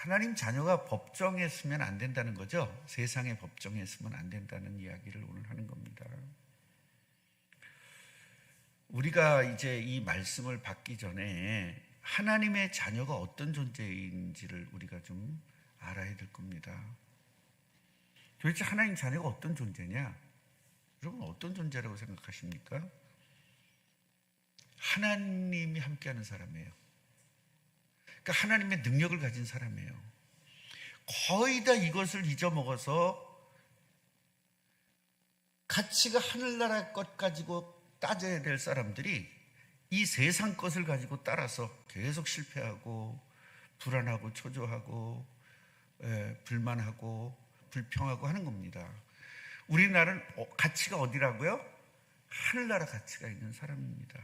하나님 자녀가 법정에 서면 안 된다는 거죠. 세상의 법정에 서면 안 된다는 이야기를 오늘 하는 겁니다. 우리가 이제 이 말씀을 받기 전에 하나님의 자녀가 어떤 존재인지를 우리가 좀 알아야 될 겁니다. 도대체 하나님 자녀가 어떤 존재냐? 여러분 어떤 존재라고 생각하십니까? 하나님이 함께하는 사람이에요. 그러니까 하나님의 능력을 가진 사람이에요. 거의 다 이것을 잊어먹어서 가치가 하늘나라 것 가지고 따져야 될 사람들이 이 세상 것을 가지고 따라서 계속 실패하고 불안하고 초조하고 불만하고 불평하고 하는 겁니다. 우리나라는 가치가 어디라고요? 하늘나라 가치가 있는 사람입니다.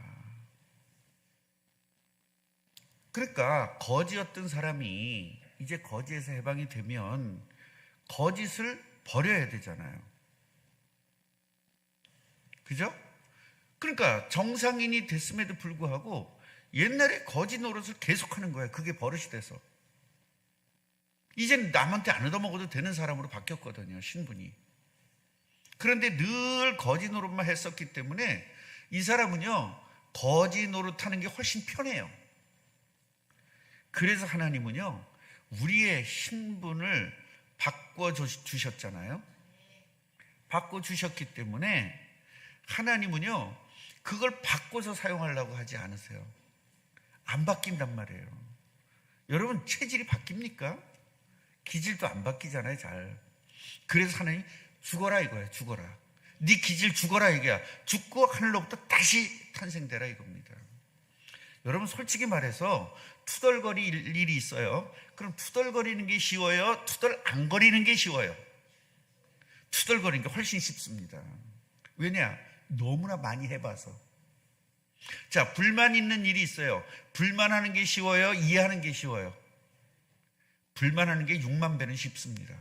그러니까 거지였던 사람이 이제 거지에서 해방이 되면 거짓을 버려야 되잖아요. 그죠? 그러니까 정상인이 됐음에도 불구하고 옛날에 거짓 노릇을 계속하는 거예요. 그게 버릇이 돼서. 이제는 남한테 안 얻어먹어도 되는 사람으로 바뀌었거든요. 신분이. 그런데 늘 거짓 노릇만 했었기 때문에 이 사람은요 거짓 노릇하는 게 훨씬 편해요. 그래서 하나님은요 우리의 신분을 바꿔주셨잖아요. 바꿔주셨기 때문에 하나님은요 그걸 바꿔서 사용하려고 하지 않으세요. 안 바뀐단 말이에요. 여러분 체질이 바뀝니까? 기질도 안 바뀌잖아요. 잘. 그래서 하나님 죽어라 이거야. 죽어라. 네 기질 죽어라 이거야. 죽고 하늘로부터 다시 탄생되라 이겁니다. 여러분 솔직히 말해서 투덜거릴 일이 있어요. 그럼 투덜거리는 게 쉬워요? 투덜 안 거리는 게 쉬워요? 투덜거리는 게 훨씬 쉽습니다. 왜냐? 너무나 많이 해봐서. 자, 불만 있는 일이 있어요. 불만하는 게 쉬워요? 이해하는 게 쉬워요? 불만하는 게 6만 배는 쉽습니다.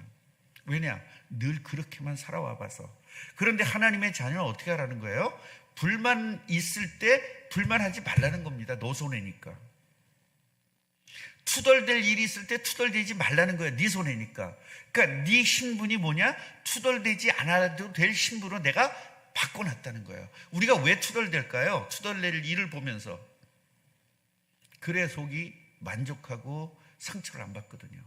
왜냐? 늘 그렇게만 살아와 봐서. 그런데 하나님의 자녀는 어떻게 하라는 거예요? 불만 있을 때 불만하지 말라는 겁니다. 너 손해니까. 투덜댈 일이 있을 때 투덜대지 말라는 거예요. 네 손해니까. 그러니까 네 신분이 뭐냐? 투덜대지 않아도 될 신분으로 내가 바꿔놨다는 거예요. 우리가 왜 투덜댈까요? 투덜댈 일을 보면서. 그래 속이 만족하고 상처를 안 받거든요.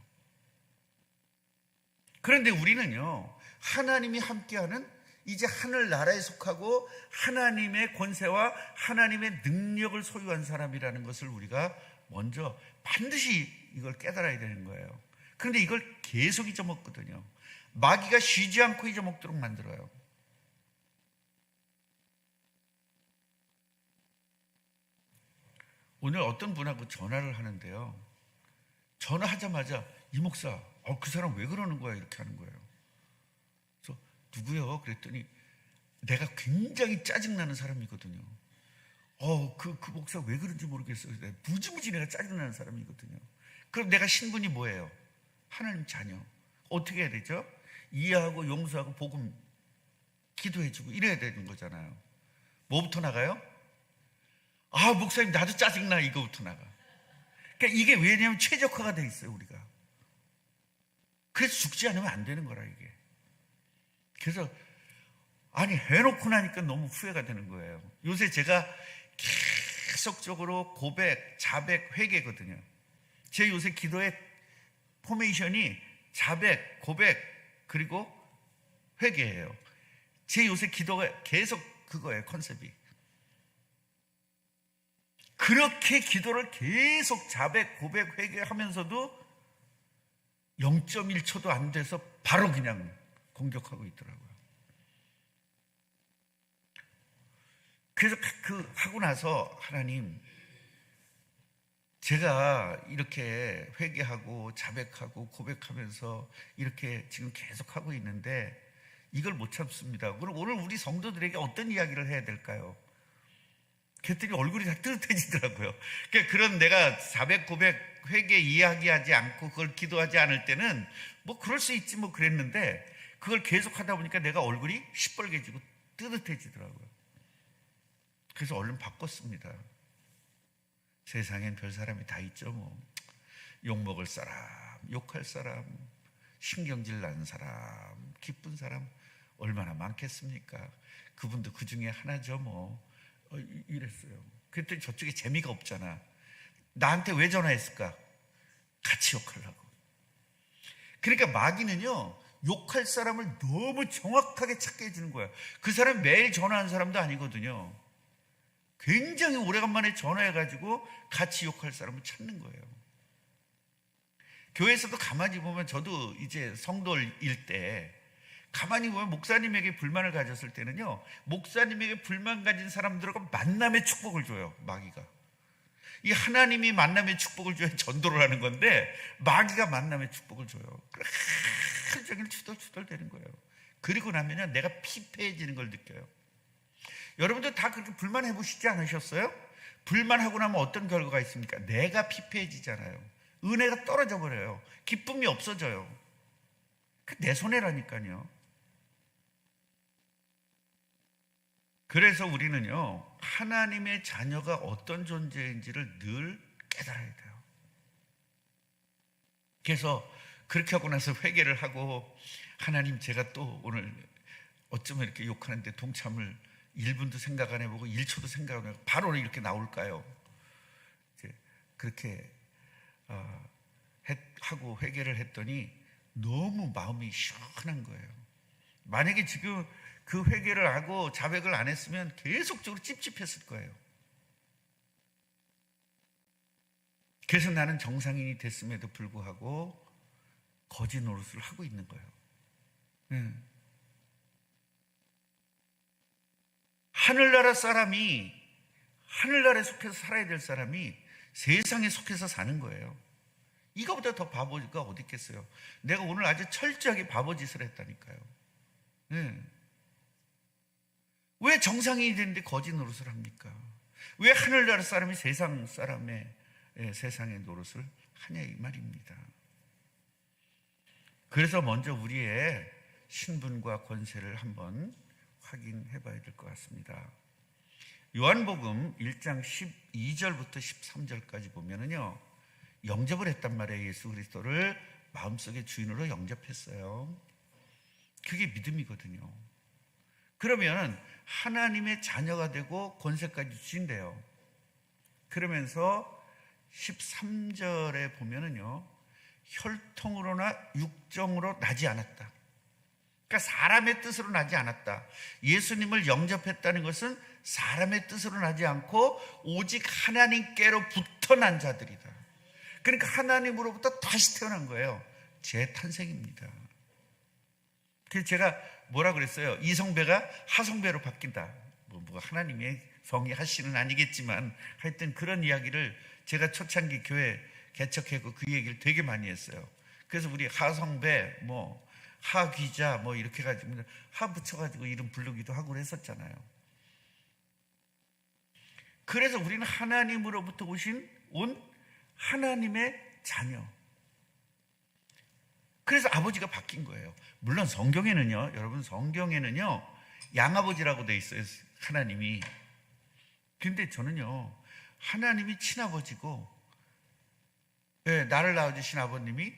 그런데 우리는요 하나님이 함께하는 이제 하늘나라에 속하고 하나님의 권세와 하나님의 능력을 소유한 사람이라는 것을 우리가 먼저 반드시 이걸 깨달아야 되는 거예요. 그런데 이걸 계속 잊어먹거든요. 마귀가 쉬지 않고 잊어먹도록 만들어요. 오늘 어떤 분하고 전화를 하는데요. 전화하자마자 이 목사, 그 사람 왜 그러는 거야? 이렇게 하는 거예요. 그래서 누구요? 그랬더니 내가 굉장히 짜증나는 사람이거든요. 그 목사 왜 그런지 모르겠어요. 무지무지 내가 짜증나는 사람이거든요. 그럼 내가 신분이 뭐예요? 하나님 자녀. 어떻게 해야 되죠? 이해하고 용서하고 복음 기도해주고 이래야 되는 거잖아요. 뭐부터 나가요? 목사님 나도 짜증나 이거부터 나가. 그러니까 이게 왜냐면 최적화가 돼 있어요 우리가. 그래서 죽지 않으면 안 되는 거라 이게. 그래서 해놓고 나니까 너무 후회가 되는 거예요. 요새 제가 계속적으로 고백, 자백, 회개거든요. 제 요새 기도의 포메이션이 자백, 고백 그리고 회개예요. 제 요새 기도가 계속 그거예요. 컨셉이. 그렇게 기도를 계속 자백, 고백, 회개하면서도 0.1초도 안 돼서 바로 그냥 공격하고 있더라고요. 그래서 하고 나서 하나님, 제가 이렇게 회개하고 자백하고 고백하면서 이렇게 지금 계속 하고 있는데 이걸 못 참습니다. 그럼 오늘 우리 성도들에게 어떤 이야기를 해야 될까요? 그랬더니 얼굴이 다 뜨뜻해지더라고요. 그러니까 그런 내가 자백, 고백, 회개 이야기하지 않고 그걸 기도하지 않을 때는 뭐 그럴 수 있지 뭐 그랬는데 그걸 계속 하다 보니까 내가 얼굴이 시뻘개지고 뜨뜻해지더라고요. 그래서 얼른 바꿨습니다. 세상엔 별 사람이 다 있죠 뭐. 욕먹을 사람, 욕할 사람, 신경질 나는 사람, 기쁜 사람 얼마나 많겠습니까? 그분도 그 중에 하나죠 뭐. 이랬어요. 그랬더니 저쪽에 재미가 없잖아. 나한테 왜 전화했을까? 같이 욕하려고. 그러니까 마귀는요, 욕할 사람을 너무 정확하게 찾게 해주는 거예요. 그 사람 매일 전화하는 사람도 아니거든요. 굉장히 오래간만에 전화해가지고 같이 욕할 사람을 찾는 거예요. 교회에서도 가만히 보면, 저도 이제 성도일 때 가만히 보면 목사님에게 불만을 가졌을 때는요, 목사님에게 불만 가진 사람들하고 만남의 축복을 줘요, 마귀가. 이 하나님이 만남의 축복을 줘야 전도를 하는 건데 마귀가 만남의 축복을 줘요. 하루 종일 추덜추덜 되는 거예요. 그리고 나면 내가 피폐해지는 걸 느껴요. 여러분들 다 그렇게 불만해 보시지 않으셨어요? 불만하고 나면 어떤 결과가 있습니까? 내가 피폐해지잖아요. 은혜가 떨어져 버려요. 기쁨이 없어져요. 내 손해라니까요. 그래서 우리는요, 하나님의 자녀가 어떤 존재인지를 늘 깨달아야 돼요. 그래서 그렇게 하고 나서 회개를 하고, 하나님, 제가 또 오늘 어쩌면 이렇게 욕하는데 동참을 1분도 생각 안 해보고 1초도 생각 안 해보고 바로 이렇게 나올까요? 이제 그렇게 하고 회개를 했더니 너무 마음이 시원한 거예요. 만약에 지금 그 회개를 하고 자백을 안 했으면 계속적으로 찝찝했을 거예요. 그래서 나는 정상인이 됐음에도 불구하고 거짓 노릇을 하고 있는 거예요. 하늘나라 사람이, 하늘나라에 속해서 살아야 될 사람이 세상에 속해서 사는 거예요. 이거보다 더 바보가 어디 있겠어요. 내가 오늘 아주 철저하게 바보짓을 했다니까요. 왜 정상인이 됐는데 거짓 노릇을 합니까? 왜 하늘나라 사람이 세상 사람의 세상의 노릇을 하냐, 이 말입니다. 그래서 먼저 우리의 신분과 권세를 한번 확인해 봐야 될 것 같습니다. 요한복음 1장 12절부터 13절까지 보면은요, 영접을 했단 말이에요. 예수 그리스도를 마음속의 주인으로 영접했어요. 그게 믿음이거든요. 그러면 하나님의 자녀가 되고 권세까지 주신대요. 그러면서 13절에 보면은요, 혈통으로나 육정으로 나지 않았다. 그러니까 사람의 뜻으로 나지 않았다. 예수님을 영접했다는 것은 사람의 뜻으로 나지 않고 오직 하나님께로부터 난 자들이다. 그러니까 하나님으로부터 다시 태어난 거예요. 재탄생입니다. 그래서 제가 뭐라 그랬어요? 이성배가 하성배로 바뀐다. 뭐 하나님의 성이 하시는 아니겠지만 하여튼 그런 이야기를 제가 초창기 교회 개척하고 그 얘기를 되게 많이 했어요. 그래서 우리 하성배, 뭐 하귀자, 뭐 이렇게 가지고 하 붙여가지고 이름 부르기도 하고 그랬었잖아요. 그래서 우리는 하나님으로부터 온 하나님의 자녀. 그래서 아버지가 바뀐 거예요. 물론 성경에는요, 여러분, 성경에는요 양아버지라고 돼 있어요, 하나님이. 근데 저는요, 하나님이 친아버지고, 나를 낳아주신 아버님이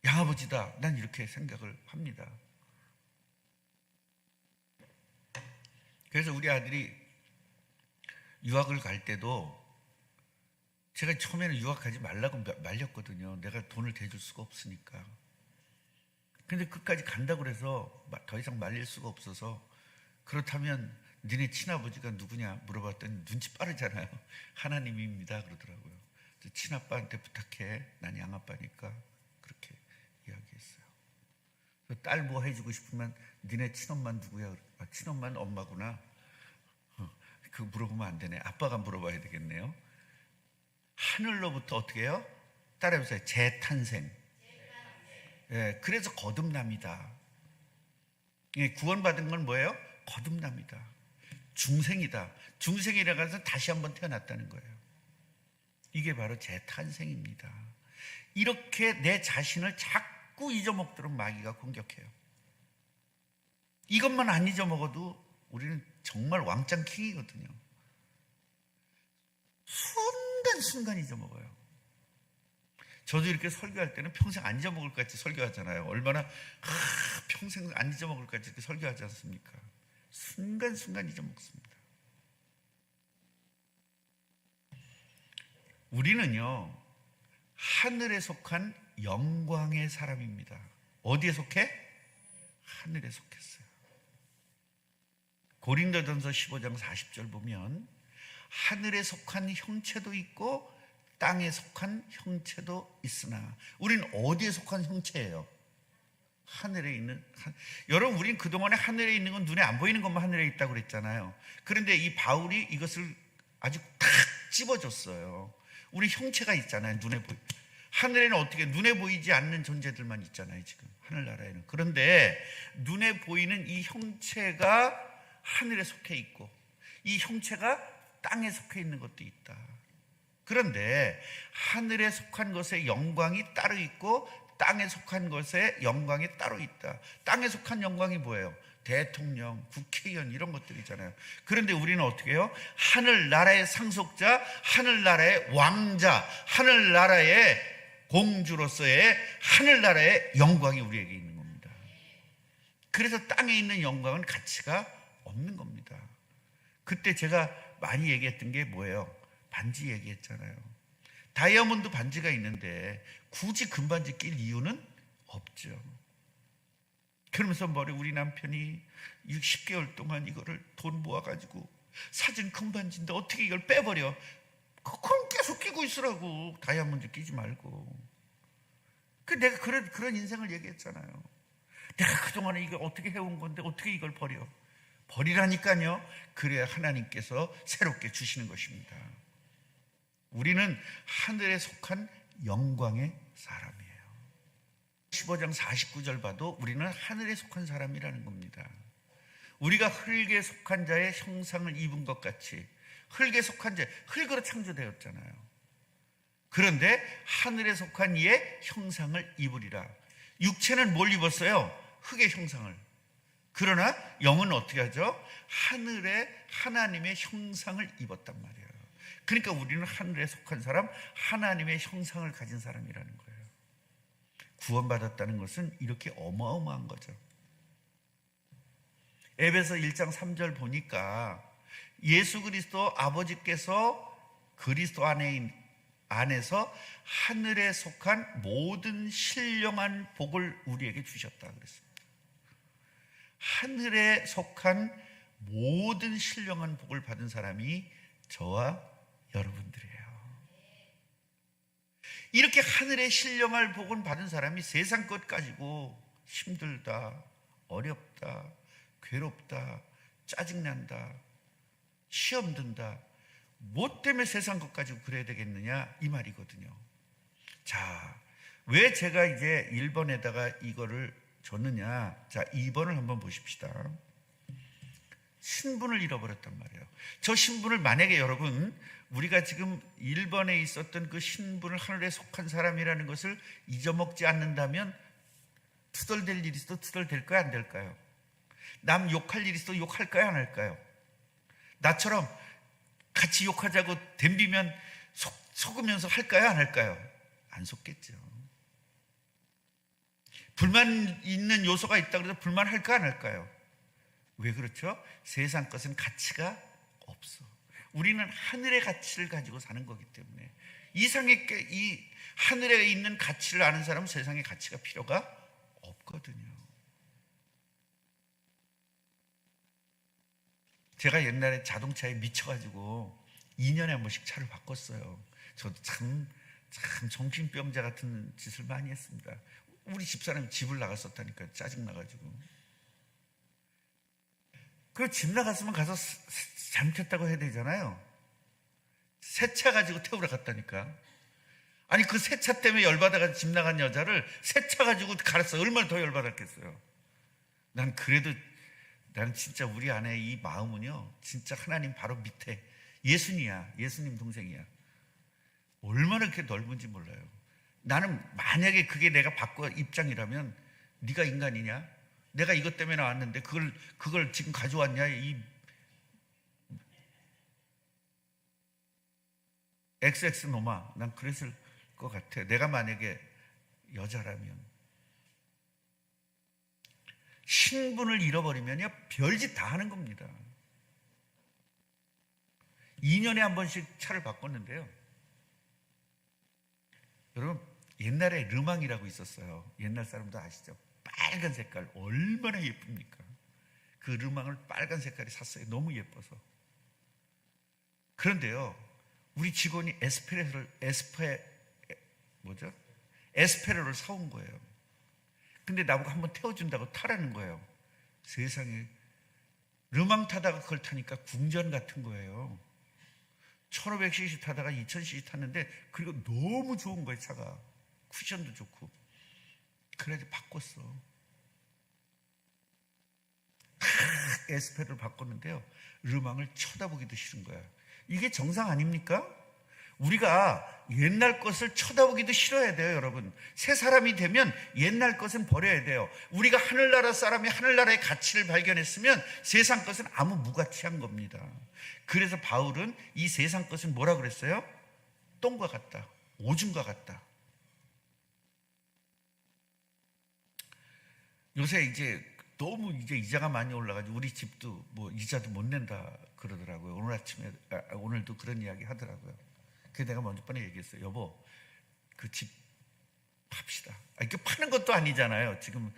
양아버지다, 난 이렇게 생각을 합니다. 그래서 우리 아들이 유학을 갈 때도 제가 처음에는 유학하지 말라고 말렸거든요. 내가 돈을 대줄 수가 없으니까. 근데 끝까지 간다고 해서 더 이상 말릴 수가 없어서, 그렇다면 니네 친아버지가 누구냐 물어봤더니 눈치 빠르잖아요. 하나님입니다 그러더라고요. 친아빠한테 부탁해, 난 양아빠니까. 그렇게 이야기했어요. 딸 뭐 해주고 싶으면 니네 친엄마 누구야? 친엄마는 엄마구나. 그거 물어보면 안 되네. 아빠가 물어봐야 되겠네요. 하늘로부터 어떻게 해요? 따라해보세요. 재탄생. 그래서 거듭납니다. 구원받은 건 뭐예요? 거듭납니다. 중생이다. 중생이라고 해서 다시 한번 태어났다는 거예요. 이게 바로 재탄생입니다. 이렇게 내 자신을 자꾸 잊어먹도록 마귀가 공격해요. 이것만 안 잊어먹어도 우리는 정말 왕짱 킹이거든요. 순간순간 잊어먹어요. 저도 이렇게 설교할 때는 평생 안 잊어먹을 것 같이 설교하잖아요. 얼마나 평생 안 잊어먹을 것 같이 이렇게 설교하지 않습니까? 순간순간 잊어먹습니다. 우리는요, 하늘에 속한 영광의 사람입니다. 어디에 속해? 하늘에 속했어요. 고린도전서 15장 40절 보면 하늘에 속한 형체도 있고 땅에 속한 형체도 있으나, 우리는 어디에 속한 형체예요? 하늘에 있는. 여러분, 우린 그동안에 하늘에 있는 건 눈에 안 보이는 것만 하늘에 있다고 그랬잖아요. 그런데 이 바울이 이것을 아주 탁 집어줬어요. 우리 형체가 있잖아요. 눈에 보이. 하늘에는 어떻게 눈에 보이지 않는 존재들만 있잖아요. 지금 하늘나라에는. 그런데 눈에 보이는 이 형체가 하늘에 속해 있고 이 형체가 땅에 속해 있는 것도 있다. 그런데 하늘에 속한 것의 영광이 따로 있고 땅에 속한 것의 영광이 따로 있다. 땅에 속한 영광이 뭐예요? 대통령, 국회의원 이런 것들이잖아요. 그런데 우리는 어떻게 해요? 하늘나라의 상속자, 하늘나라의 왕자, 하늘나라의 공주로서의 하늘나라의 영광이 우리에게 있는 겁니다. 그래서 땅에 있는 영광은 가치가 없는 겁니다. 그때 제가 많이 얘기했던 게 뭐예요? 반지 얘기했잖아요. 다이아몬드 반지가 있는데 굳이 금반지 낄 이유는 없죠. 그러면서 우리 남편이 10개월 동안 이거를 돈 모아가지고 사준 금반지인데 어떻게 이걸 빼버려? 그건 계속 끼고 있으라고. 다이아몬드 끼지 말고. 내가 그런 인생을 얘기했잖아요. 내가 그동안에 이걸 어떻게 해온 건데 어떻게 이걸 버려? 버리라니까요. 그래야 하나님께서 새롭게 주시는 것입니다. 우리는 하늘에 속한 영광의 사람이에요. 15장 49절 봐도 우리는 하늘에 속한 사람이라는 겁니다. 우리가 흙에 속한 자의 형상을 입은 것 같이, 흙에 속한 자, 흙으로 창조되었잖아요. 그런데 하늘에 속한 이의 형상을 입으리라. 육체는 뭘 입었어요? 흙의 형상을. 그러나 영은 어떻게 하죠? 하늘에 하나님의 형상을 입었단 말이에요. 그러니까 우리는 하늘에 속한 사람, 하나님의 형상을 가진 사람이라는 거예요. 구원받았다는 것은 이렇게 어마어마한 거죠. 에베소 1장 3절 보니까 예수 그리스도 아버지께서 그리스도 안에서 하늘에 속한 모든 신령한 복을 우리에게 주셨다 그랬습니다. 하늘에 속한 모든 신령한 복을 받은 사람이 저와 여러분들이에요. 이렇게 하늘의 신령한 복을 받은 사람이 세상 것 가지고 힘들다, 어렵다, 괴롭다, 짜증난다, 시험 든다, 뭐 때문에 세상 것 가지고 그래야 되겠느냐 이 말이거든요. 자, 왜 제가 이제 1번에다가 이거를 줬느냐. 자, 2번을 한번 보십시다. 신분을 잃어버렸단 말이에요. 저 신분을 만약에 여러분, 우리가 지금 1번에 있었던 그 신분을 하늘에 속한 사람이라는 것을 잊어먹지 않는다면 투덜댈 일이 있어도 투덜댈까요? 안 될까요? 남 욕할 일이 있어도 욕할까요? 안 할까요? 나처럼 같이 욕하자고 덤비면 속으면서 할까요? 안 할까요? 안 속겠죠. 불만 있는 요소가 있다고 해서 불만할까? 안 할까요? 왜 그렇죠? 세상 것은 가치가 없어. 우리는 하늘의 가치를 가지고 사는 거기 때문에 이 하늘에 있는 가치를 아는 사람은 세상의 가치가 필요가 없거든요. 제가 옛날에 자동차에 미쳐가지고 2년에 한 번씩 차를 바꿨어요. 저도 참 정신병자 같은 짓을 많이 했습니다. 우리 집사람이 집을 나갔었다니까 짜증나가지고. 그 집 나갔으면 가서 잘못했다고 해야 되잖아요. 새 차 가지고 태우러 갔다니까. 아니 그 새 차 때문에 열받아가지고 집 나간 여자를 새 차 가지고 갈았어. 얼마나 더 열받았겠어요. 난 진짜 우리 아내 이 마음은요, 진짜 하나님 바로 밑에 예수님이야. 예수님 동생이야. 얼마나 그렇게 넓은지 몰라요. 나는 만약에 그게 내가 바꿔 입장이라면 네가 인간이냐? 내가 이것 때문에 나왔는데 그걸 지금 가져왔냐? 이 XX 놈아. 난 그랬을 것 같아요. 내가 만약에 여자라면. 신분을 잃어버리면요, 별짓 다 하는 겁니다. 2년에 한 번씩 차를 바꿨는데요. 여러분, 옛날에 르망이라고 있었어요. 옛날 사람도 아시죠? 빨간 색깔 얼마나 예쁩니까? 그 르망을 빨간 색깔이 샀어요. 너무 예뻐서. 그런데요, 우리 직원이 에스페로를 사온 거예요. 근데 나보고 한번 태워준다고 타라는 거예요. 세상에, 르망 타다가 그걸 타니까 궁전 같은 거예요. 1500cc 타다가 2000cc 탔는데, 그리고 너무 좋은 거예요. 차가 쿠션도 좋고. 그래서 바꿨어. 에스페로를 바꿨는데요, 르망을 쳐다보기도 싫은 거야. 이게 정상 아닙니까? 우리가 옛날 것을 쳐다보기도 싫어야 돼요, 여러분. 새 사람이 되면 옛날 것은 버려야 돼요. 우리가 하늘나라 사람이 하늘나라의 가치를 발견했으면 세상 것은 아무 무가치한 겁니다. 그래서 바울은 이 세상 것은 뭐라 그랬어요? 똥과 같다, 오줌과 같다. 요새 이제 너무 이제 이자가 많이 올라가지고 우리 집도 뭐 이자도 못 낸다 그러더라고요. 오늘도 그런 이야기 하더라고요. 그래서 내가 먼저 번에 얘기했어요. 여보, 그 집 팝시다. 이게 파는 것도 아니잖아요. 지금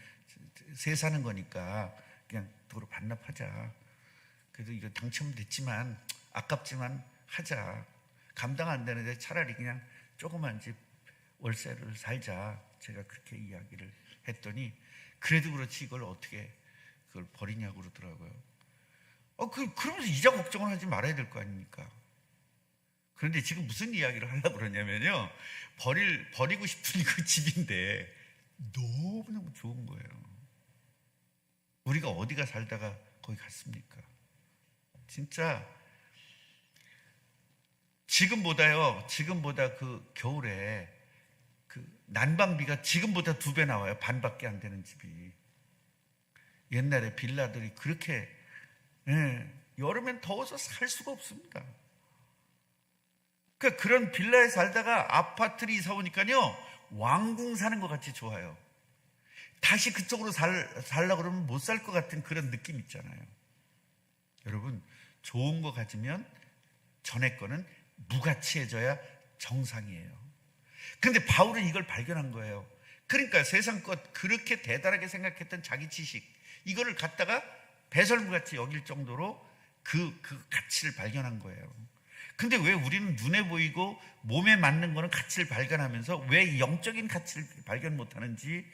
세 사는 거니까 그냥 도로 반납하자. 그래도 이거 당첨됐지만 아깝지만 하자. 감당 안 되는데 차라리 그냥 조그만 집 월세를 살자. 제가 그렇게 이야기를 했더니 그래도 그렇지 이걸 어떻게 그걸 버리냐고 그러더라고요. 그러면서 이자 걱정을 하지 말아야 될 거 아닙니까? 그런데 지금 무슨 이야기를 하려고 그러냐면요, 버리고 싶은 그 집인데 너무너무 좋은 거예요. 우리가 어디가 살다가 거기 갔습니까? 진짜 지금보다 그 겨울에 그 난방비가 지금보다 2배 나와요. 반밖에 안 되는 집이. 옛날에 빌라들이 그렇게, 여름엔 더워서 살 수가 없습니다. 그러니까 그런 빌라에 살다가 아파트를 이사 오니까요, 왕궁 사는 것 같이 좋아요. 다시 그쪽으로 살려고 그러면 못 살 것 같은 그런 느낌 있잖아요. 여러분, 좋은 거 가지면 전에 거는 무가치해져야 정상이에요. 근데 바울은 이걸 발견한 거예요. 그러니까 세상 것 그렇게 대단하게 생각했던 자기 지식, 이거를 갖다가 배설물같이 여길 정도로 그 가치를 발견한 거예요. 근데 왜 우리는 눈에 보이고 몸에 맞는 거는 가치를 발견하면서 왜 영적인 가치를 발견 못하는지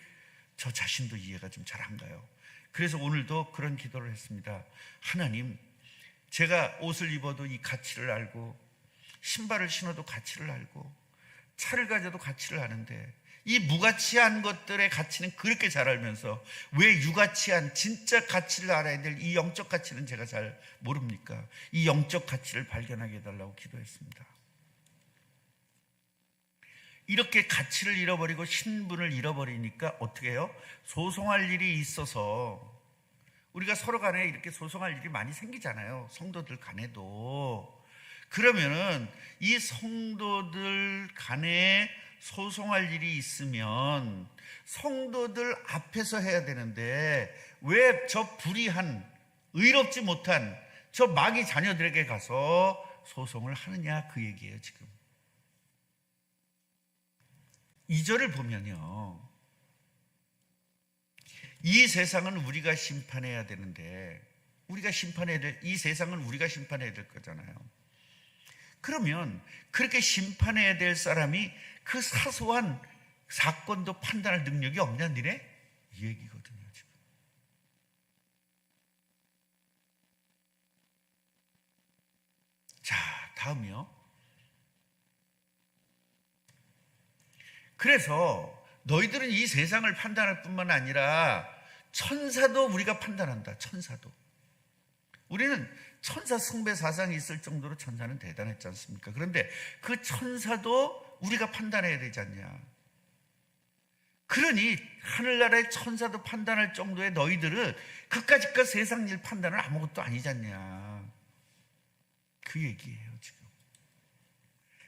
저 자신도 이해가 좀 잘 안 가요. 그래서 오늘도 그런 기도를 했습니다. 하나님, 제가 옷을 입어도 이 가치를 알고, 신발을 신어도 가치를 알고, 차를 가져도 가치를 아는데, 이 무가치한 것들의 가치는 그렇게 잘 알면서 왜 유가치한 진짜 가치를 알아야 될 이 영적 가치는 제가 잘 모릅니까? 이 영적 가치를 발견하게 해달라고 기도했습니다. 이렇게 가치를 잃어버리고 신분을 잃어버리니까 어떻게 해요? 소송할 일이 있어서, 우리가 서로 간에 이렇게 소송할 일이 많이 생기잖아요. 성도들 간에도. 그러면은 이 성도들 간에 소송할 일이 있으면 성도들 앞에서 해야 되는데 왜 저 불의한, 의롭지 못한 저 마귀 자녀들에게 가서 소송을 하느냐, 그 얘기예요. 지금 2절을 보면요, 이 세상은 우리가 심판해야 되는데, 이 세상은 우리가 심판해야 될 거잖아요. 그러면 그렇게 심판해야 될 사람이 그 사소한 사건도 판단할 능력이 없냐, 니네? 이 얘기거든요, 지금. 자, 다음이요. 그래서 너희들은 이 세상을 판단할 뿐만 아니라 천사도 우리가 판단한다. 천사도. 우리는 천사 숭배 사상이 있을 정도로 천사는 대단했지 않습니까? 그런데 그 천사도 우리가 판단해야 되지 않냐. 그러니 하늘나라의 천사도 판단할 정도의 너희들은 그까짓 세상 일 판단은 아무것도 아니지 않냐. 그 얘기예요, 지금.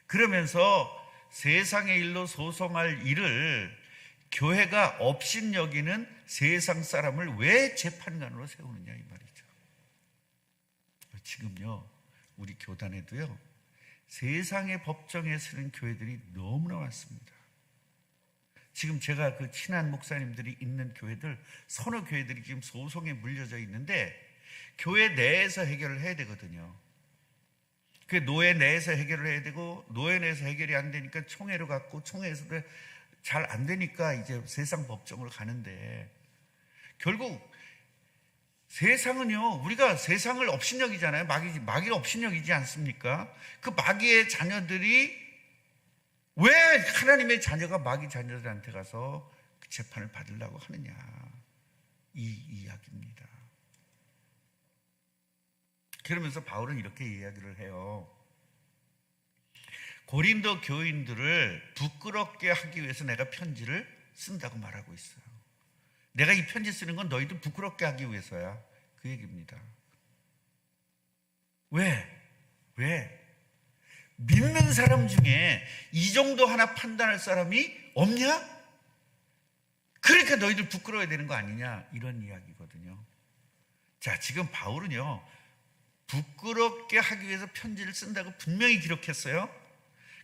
그러면서 세상의 일로 소송할 일을 교회가 업신여기는 세상 사람을 왜 재판관으로 세우느냐 이 말이죠. 지금요 우리 교단에도요 세상의 법정에 서는 교회들이 너무나 많습니다. 지금 제가 그 친한 목사님들이 있는 교회들 서너 교회들이 지금 소송에 물려져 있는데 교회 내에서 해결을 해야 되거든요. 그 노예 내에서 해결을 해야 되고 노예 내에서 해결이 안 되니까 총회로 갔고 총회에서도 잘 안 되니까 이제 세상 법정을 가는데 결국 세상은요 우리가 세상을 업신여기잖아요. 마귀를 업신여기지 않습니까? 그 마귀의 자녀들이 왜 하나님의 자녀가 마귀 자녀들한테 가서 그 재판을 받으려고 하느냐 이 이야기입니다. 그러면서 바울은 이렇게 이야기를 해요. 고린도 교인들을 부끄럽게 하기 위해서 내가 편지를 쓴다고 말하고 있어요. 내가 이 편지 쓰는 건 너희들 부끄럽게 하기 위해서야 그 얘기입니다. 왜? 믿는 사람 중에 이 정도 하나 판단할 사람이 없냐? 그러니까 너희들 부끄러워야 되는 거 아니냐 이런 이야기거든요. 자, 지금 바울은요 부끄럽게 하기 위해서 편지를 쓴다고 분명히 기록했어요.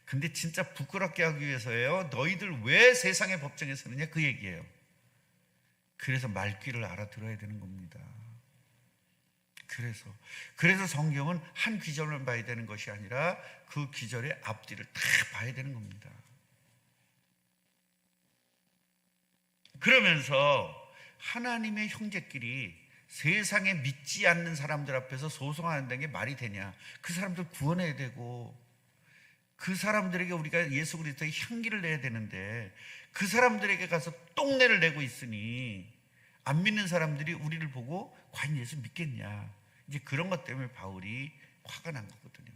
근데 진짜 부끄럽게 하기 위해서예요. 너희들 왜 세상의 법정에 서느냐 그 얘기예요. 그래서 말귀를 알아들어야 되는 겁니다. 그래서 성경은 한 귀절만 봐야 되는 것이 아니라 그 귀절의 앞뒤를 다 봐야 되는 겁니다. 그러면서 하나님의 형제끼리 세상에 믿지 않는 사람들 앞에서 소송한다는 게 말이 되냐? 그 사람들 구원해야 되고 그 사람들에게 우리가 예수 그리스도의 향기를 내야 되는데 그 사람들에게 가서 똥내를 내고 있으니 안 믿는 사람들이 우리를 보고 과연 예수 믿겠냐? 이제 그런 것 때문에 바울이 화가 난 거거든요.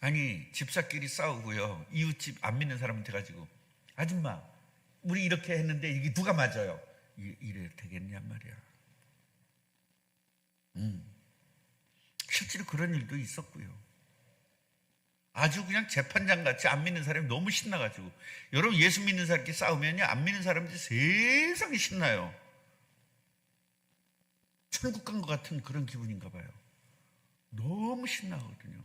아니 집사끼리 싸우고요 이웃집 안 믿는 사람한테 가지고 아줌마 우리 이렇게 했는데 이게 누가 맞아요? 이래 되겠냔 말이야. 실제로 그런 일도 있었고요. 아주 그냥 재판장 같이 안 믿는 사람이 너무 신나가지고 여러분 예수 믿는 사람끼리 싸우면요 안 믿는 사람들이 세상에 신나요. 천국 간 것 같은 그런 기분인가 봐요. 너무 신나거든요.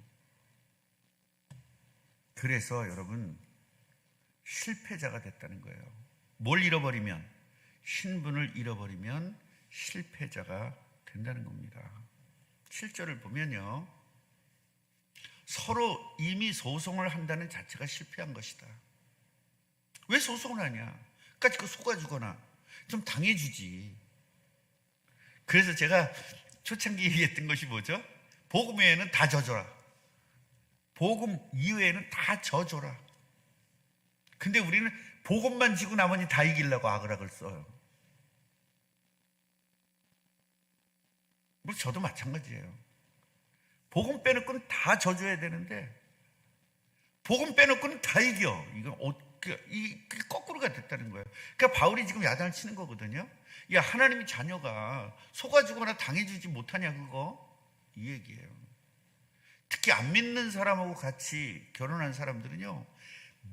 그래서 여러분 실패자가 됐다는 거예요. 뭘 잃어버리면 신분을 잃어버리면 실패자가 된다는 겁니다. 7절을 보면요 서로 이미 소송을 한다는 자체가 실패한 것이다. 왜 소송을 하냐? 끝까지 속아주거나 좀 당해주지. 그래서 제가 초창기 얘기했던 것이 뭐죠? 복음 외에는 다 져줘라. 복음 이외에는 다 져줘라. 근데 우리는 복음만 지고 나머지 다 이기려고 아그락을 써요. 뭐 저도 마찬가지예요. 복음 빼놓고는 다 져줘야 되는데 복음 빼놓고는 다 이겨. 이게 거꾸로가 됐다는 거예요. 그러니까 바울이 지금 야단을 치는 거거든요. 야 하나님의 자녀가 속아주거나 당해주지 못하냐 그거 이 얘기예요. 특히 안 믿는 사람하고 같이 결혼한 사람들은요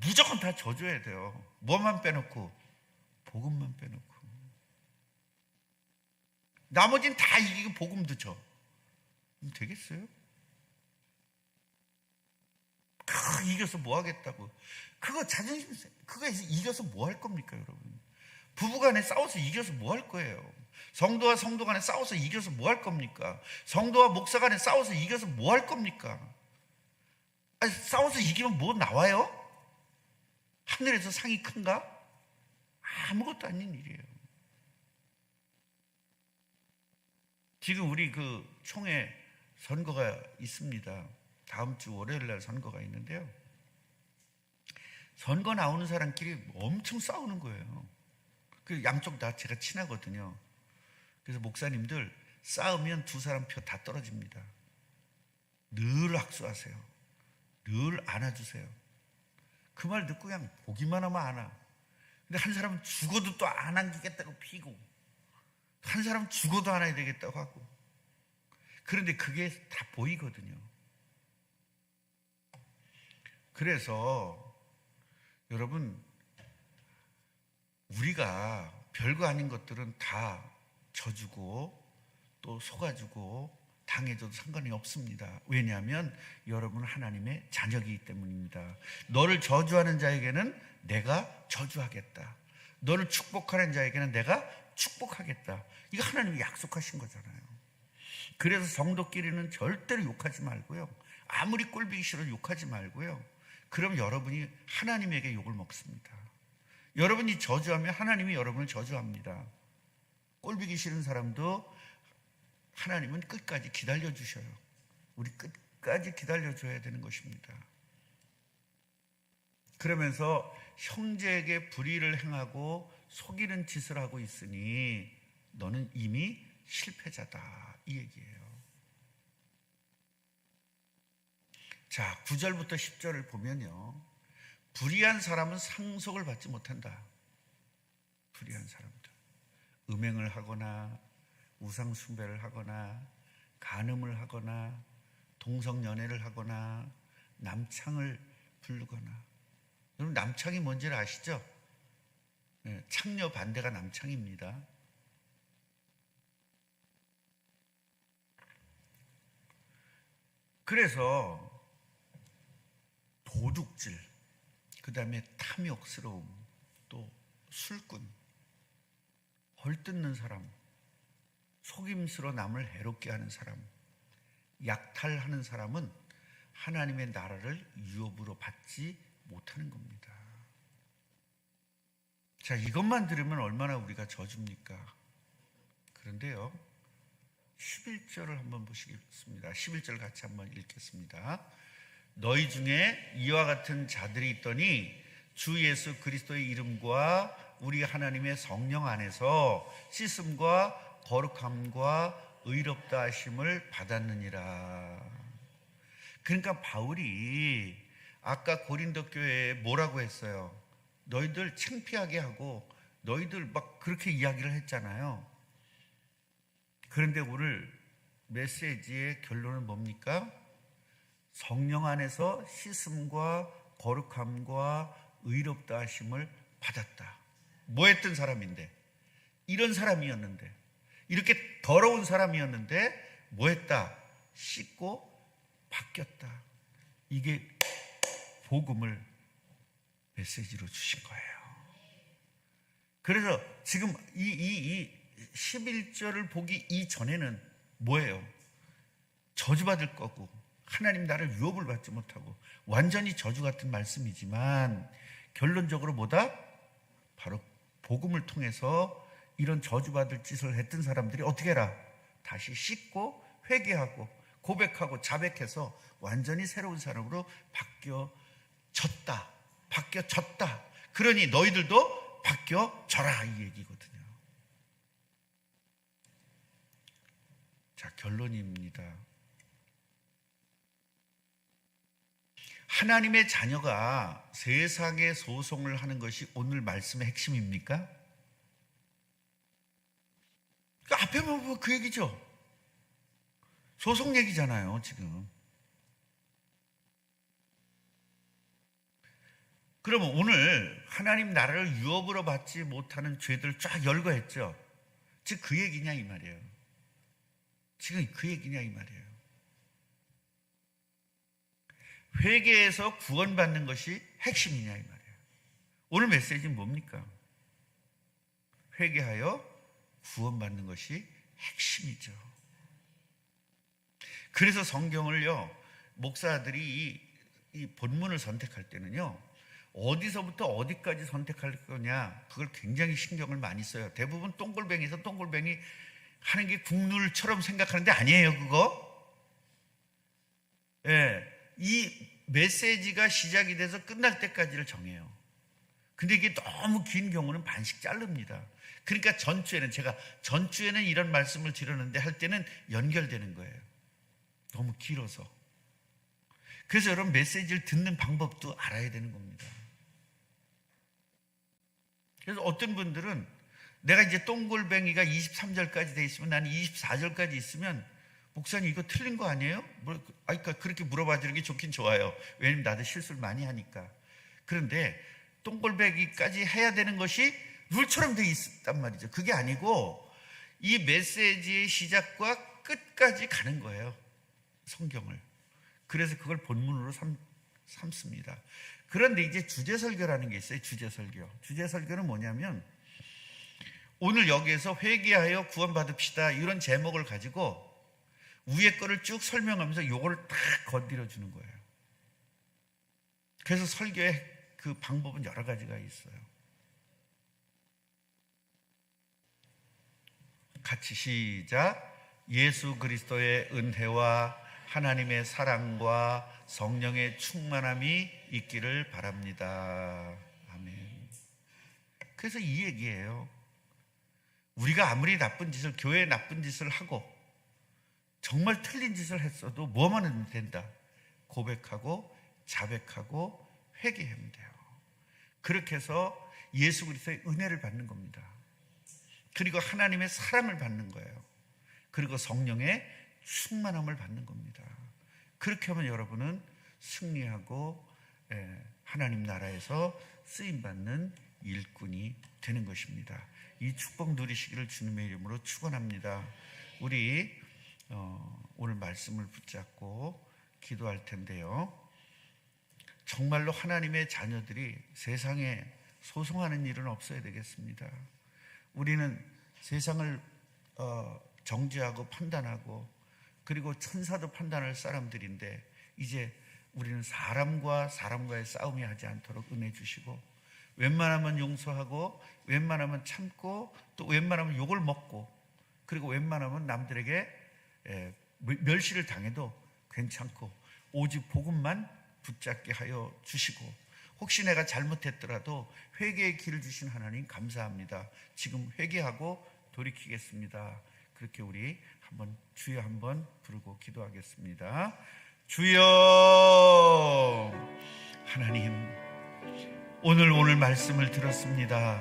무조건 다 져줘야 돼요. 뭐만 빼놓고 복음만 빼놓고 나머지는 다 이기고 복음도 져. 되겠어요? 이겨서 뭐 하겠다고. 그거 자존심, 그거 이겨서 뭐 할 겁니까, 여러분? 부부간에 싸워서 이겨서 뭐 할 거예요? 성도와 성도 간에 싸워서 이겨서 뭐 할 겁니까? 성도와 목사 간에 싸워서 이겨서 뭐 할 겁니까? 아니, 싸워서 이기면 뭐 나와요? 하늘에서 상이 큰가? 아무것도 아닌 일이에요. 지금 우리 그 총회 선거가 있습니다. 다음 주 월요일 날 선거가 있는데요. 선거 나오는 사람끼리 엄청 싸우는 거예요. 그 양쪽 다 제가 친하거든요. 그래서 목사님들 싸우면 두 사람 표 다 떨어집니다. 늘 학수하세요. 늘 안아주세요. 그 말 듣고 그냥 보기만 하면 안아. 근데 한 사람은 죽어도 또 안 안기겠다고 피고 한 사람은 죽어도 안아야 되겠다고 하고. 그런데 그게 다 보이거든요. 그래서 여러분, 우리가 별거 아닌 것들은 다 져주고 또 속아주고 당해줘도 상관이 없습니다. 왜냐하면 여러분은 하나님의 자녀이기 때문입니다. 너를 저주하는 자에게는 내가 저주하겠다. 너를 축복하는 자에게는 내가 축복하겠다. 이거 하나님이 약속하신 거잖아요. 그래서 성도끼리는 절대로 욕하지 말고요. 아무리 꼴보기 싫어도 욕하지 말고요. 그럼 여러분이 하나님에게 욕을 먹습니다. 여러분이 저주하면 하나님이 여러분을 저주합니다. 꼴보기 싫은 사람도 하나님은 끝까지 기다려주셔요. 우리 끝까지 기다려줘야 되는 것입니다. 그러면서 형제에게 불의를 행하고 속이는 짓을 하고 있으니 너는 이미 실패자다, 이 얘기예요. 자, 9절부터 10절을 보면요, 불의한 사람은 상속을 받지 못한다. 불의한 사람들, 음행을 하거나 우상 숭배를 하거나 간음을 하거나 동성연애를 하거나 남창을 부르거나. 여러분, 남창이 뭔지를 아시죠? 창녀 반대가 남창입니다. 그래서 도둑질, 그 다음에 탐욕스러움, 또 술꾼, 헐뜯는 사람, 속임수로 남을 해롭게 하는 사람, 약탈하는 사람은 하나님의 나라를 유업으로 받지 못하는 겁니다. 자, 이것만 들으면 얼마나 우리가 저줍니까? 그런데요, 11절을 한번 보시겠습니다. 11절 같이 한번 읽겠습니다. 너희 중에 이와 같은 자들이 있더니 주 예수 그리스도의 이름과 우리 하나님의 성령 안에서 씻음과 거룩함과 의롭다 하심을 받았느니라. 그러니까 바울이 아까 고린도 교회에 뭐라고 했어요? 너희들 창피하게 하고 너희들 막 그렇게 이야기를 했잖아요. 그런데 오늘 메시지의 결론은 뭡니까? 성령 안에서 씻음과 거룩함과 의롭다 하심을 받았다. 뭐 했던 사람인데, 이런 사람이었는데, 이렇게 더러운 사람이었는데 뭐 했다? 씻고 바뀌었다. 이게 복음을 메시지로 주신 거예요. 그래서 지금 이 11절을 보기 이전에는 뭐예요? 저주받을 거고 하나님 나를 유업을 받지 못하고 완전히 저주 같은 말씀이지만 결론적으로 뭐다? 바로 복음을 통해서 이런 저주받을 짓을 했던 사람들이 어떻게 해라? 다시 씻고 회개하고 고백하고 자백해서 완전히 새로운 사람으로 바뀌어졌다. 그러니 너희들도 바뀌어져라, 이 얘기거든요. 자, 결론입니다. 하나님의 자녀가 세상에 소송을 하는 것이 오늘 말씀의 핵심입니까? 그 앞에만 보면 그 얘기죠. 소송 얘기잖아요, 지금. 그러면 오늘 하나님 나라를 유업으로 받지 못하는 죄들을 쫙 열거했죠. 즉 그 얘기냐 이 말이에요. 지금 그 얘기냐 이 말이에요. 회개에서 구원받는 것이 핵심이냐 이 말이에요. 오늘 메시지는 뭡니까? 회개하여 구원받는 것이 핵심이죠. 그래서 성경을요, 목사들이 이 본문을 선택할 때는요, 어디서부터 어디까지 선택할 거냐, 그걸 굉장히 신경을 많이 써요. 대부분 똥골뱅이에서 똥골뱅이 하는 게 국룰처럼 생각하는데 아니에요, 그거. 예, 이 메시지가 시작이 돼서 끝날 때까지를 정해요. 근데 이게 너무 긴 경우는 반씩 자릅니다. 그러니까 전주에는 이런 말씀을 드렸는데 할 때는 연결되는 거예요. 너무 길어서. 그래서 여러분 메시지를 듣는 방법도 알아야 되는 겁니다. 그래서 어떤 분들은 내가 이제 똥골뱅이가 23절까지 돼 있으면 나는 24절까지 있으면 목사님 이거 틀린 거 아니에요? 그러니까 그렇게 물어봐 주는 게 좋긴 좋아요. 왜냐면 나도 실수를 많이 하니까. 그런데 똥골배기까지 해야 되는 것이 룰처럼 돼 있단 말이죠. 그게 아니고 이 메시지의 시작과 끝까지 가는 거예요, 성경을. 그래서 그걸 본문으로 삼습니다. 그런데 이제 주제설교라는 게 있어요. 주제설교는 뭐냐면 오늘 여기에서 회개하여 구원받읍시다 이런 제목을 가지고 위에 거를 쭉 설명하면서 요거를 딱 건드려 주는 거예요. 그래서 설교의 그 방법은 여러 가지가 있어요. 같이 시작. 예수 그리스도의 은혜와 하나님의 사랑과 성령의 충만함이 있기를 바랍니다. 아멘. 그래서 이 얘기예요. 우리가 아무리 교회에 나쁜 짓을 하고 정말 틀린 짓을 했어도 뭐만 하면 된다. 고백하고 자백하고 회개하면 돼요. 그렇게 해서 예수 그리스도의 은혜를 받는 겁니다. 그리고 하나님의 사랑을 받는 거예요. 그리고 성령의 충만함을 받는 겁니다. 그렇게 하면 여러분은 승리하고 하나님 나라에서 쓰임받는 일꾼이 되는 것입니다. 이 축복 누리시기를 주님의 이름으로 축원합니다. 우리 오늘 말씀을 붙잡고 기도할 텐데요. 정말로 하나님의 자녀들이 세상에 소송하는 일은 없어야 되겠습니다. 우리는 세상을 정죄하고 판단하고 그리고 천사도 판단할 사람들인데 이제 우리는 사람과의 싸움이 하지 않도록 은혜 주시고 웬만하면 용서하고 웬만하면 참고 또 웬만하면 욕을 먹고 그리고 웬만하면 남들에게 멸시를 당해도 괜찮고 오직 복음만 붙잡게 하여 주시고 혹시 내가 잘못했더라도 회개의 길을 주신 하나님 감사합니다. 지금 회개하고 돌이키겠습니다. 그렇게 우리 주여 한번 부르고 기도하겠습니다. 주여 하나님 오늘 말씀을 들었습니다.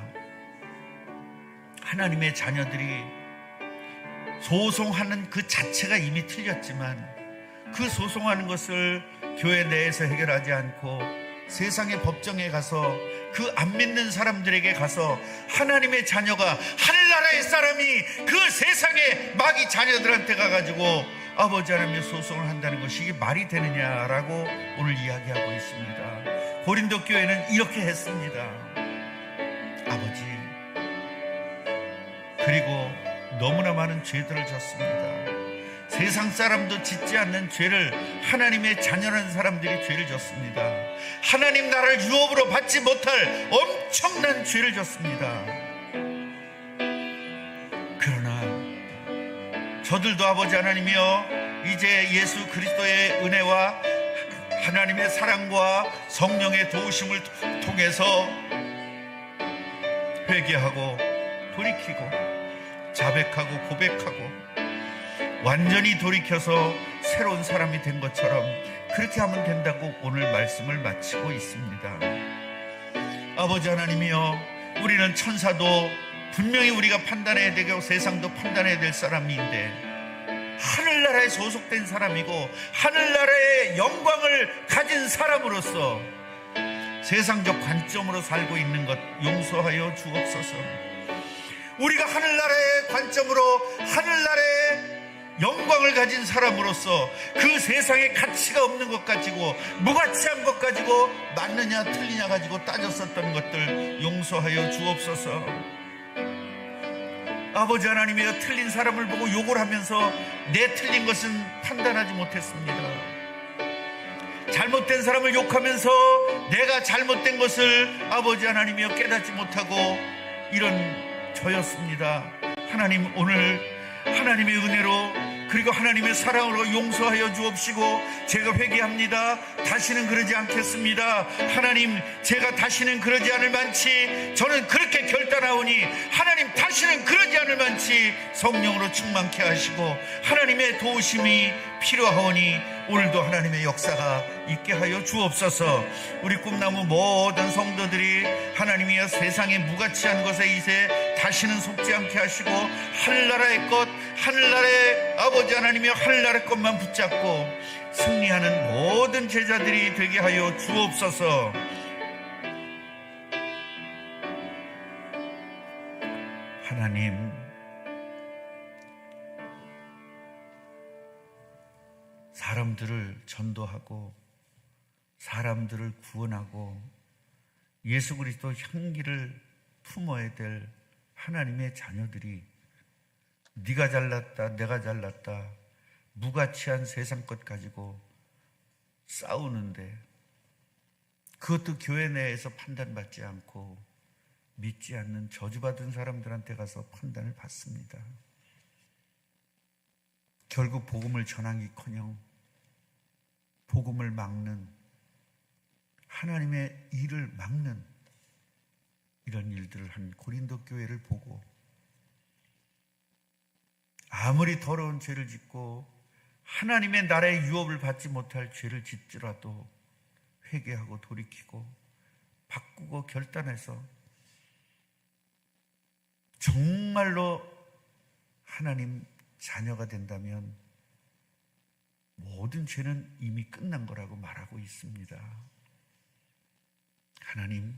하나님의 자녀들이 소송하는 그 자체가 이미 틀렸지만 그 소송하는 것을 교회 내에서 해결하지 않고 세상의 법정에 가서 그 안 믿는 사람들에게 가서 하나님의 자녀가 하늘나라의 사람이 그 세상의 마귀 자녀들한테 가가지고 아버지 하나님 소송을 한다는 것이 이게 말이 되느냐라고 오늘 이야기하고 있습니다. 고린도 교회는 이렇게 했습니다. 아버지 그리고 너무나 많은 죄들을 졌습니다. 세상 사람도 짓지 않는 죄를 하나님의 자녀라는 사람들이 죄를 졌습니다. 하나님 나라를 유업으로 받지 못할 엄청난 죄를 졌습니다. 그러나 저들도 아버지 하나님이여 이제 예수 그리스도의 은혜와 하나님의 사랑과 성령의 도우심을 통해서 회개하고 돌이키고 자백하고 고백하고 완전히 돌이켜서 새로운 사람이 된 것처럼 그렇게 하면 된다고 오늘 말씀을 마치고 있습니다. 아버지 하나님이여 우리는 천사도 분명히 우리가 판단해야 되고 세상도 판단해야 될 사람인데 하늘나라에 소속된 사람이고 하늘나라의 영광을 가진 사람으로서 세상적 관점으로 살고 있는 것 용서하여 주옵소서. 우리가 하늘나라의 관점으로 하늘나라의 영광을 가진 사람으로서 그 세상에 가치가 없는 것 가지고 무가치한 것 가지고 맞느냐 틀리냐 가지고 따졌었던 것들 용서하여 주옵소서. 아버지 하나님이여 틀린 사람을 보고 욕을 하면서 내 틀린 것은 판단하지 못했습니다. 잘못된 사람을 욕하면서 내가 잘못된 것을 아버지 하나님이여 깨닫지 못하고 이런 저였습니다. 하나님 오늘 하나님의 은혜로 그리고 하나님의 사랑으로 용서하여 주옵시고 제가 회개합니다. 다시는 그러지 않겠습니다. 하나님 제가 다시는 그러지 않을 만치 저는 그렇게 결단하오니 하나님 다시는 그러지 않을 만치 성령으로 충만케 하시고 하나님의 도우심이 필요하오니 오늘도 하나님의 역사가 있게 하여 주옵소서. 우리 꿈나무 모든 성도들이 하나님이여 세상의 무가치한 것에 이제 다시는 속지 않게 하시고 하늘나라의 것 하늘나라의 아버지 하나님이여 하늘나라 것만 붙잡고 승리하는 모든 제자들이 되게 하여 주옵소서. 하나님, 사람들을 전도하고 사람들을 구원하고 예수 그리스도 향기를 품어야 될 하나님의 자녀들이 네가 잘났다 내가 잘났다 무가치한 세상 것 가지고 싸우는데, 그것도 교회 내에서 판단받지 않고 믿지 않는 저주받은 사람들한테 가서 판단을 받습니다. 결국 복음을 전하기커녕 복음을 막는, 하나님의 일을 막는 이런 일들을 한 고린도 교회를 보고 아무리 더러운 죄를 짓고 하나님의 나라의 유업을 받지 못할 죄를 짓더라도 회개하고 돌이키고 바꾸고 결단해서 정말로 하나님 자녀가 된다면 모든 죄는 이미 끝난 거라고 말하고 있습니다. 하나님,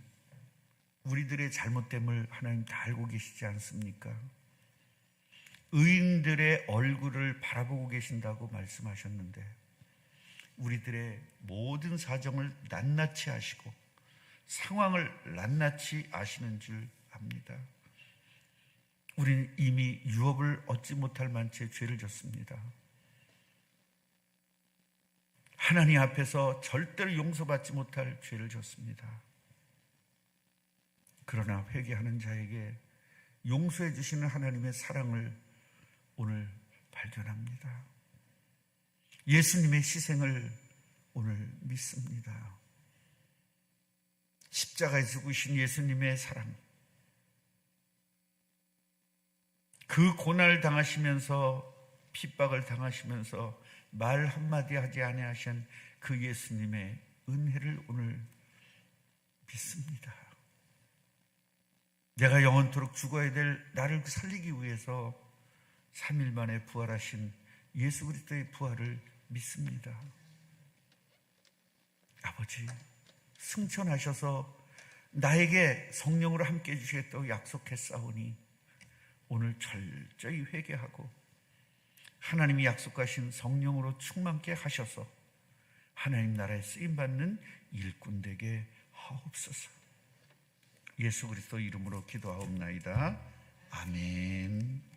우리들의 잘못됨을 하나님 다 알고 계시지 않습니까? 의인들의 얼굴을 바라보고 계신다고 말씀하셨는데 우리들의 모든 사정을 낱낱이 아시고 상황을 낱낱이 아시는 줄 압니다. 우리는 이미 유업을 얻지 못할 만치 죄를 졌습니다. 하나님 앞에서 절대로 용서받지 못할 죄를 졌습니다. 그러나 회개하는 자에게 용서해 주시는 하나님의 사랑을 오늘 발견합니다. 예수님의 희생을 오늘 믿습니다. 십자가에 죽으신 예수님의 사랑, 그 고난을 당하시면서 핍박을 당하시면서 말 한마디 하지 아니하신 그 예수님의 은혜를 오늘 믿습니다. 내가 영원토록 죽어야 될 나를 살리기 위해서 3일 만에 부활하신 예수 그리스도의 부활을 믿습니다. 아버지, 승천하셔서 나에게 성령으로 함께 해주시겠다고 약속했사오니 오늘 철저히 회개하고 하나님이 약속하신 성령으로 충만케 하셔서 하나님 나라에 쓰임받는 일꾼 되게 하옵소서. 예수 그리스도 이름으로 기도하옵나이다. 아멘.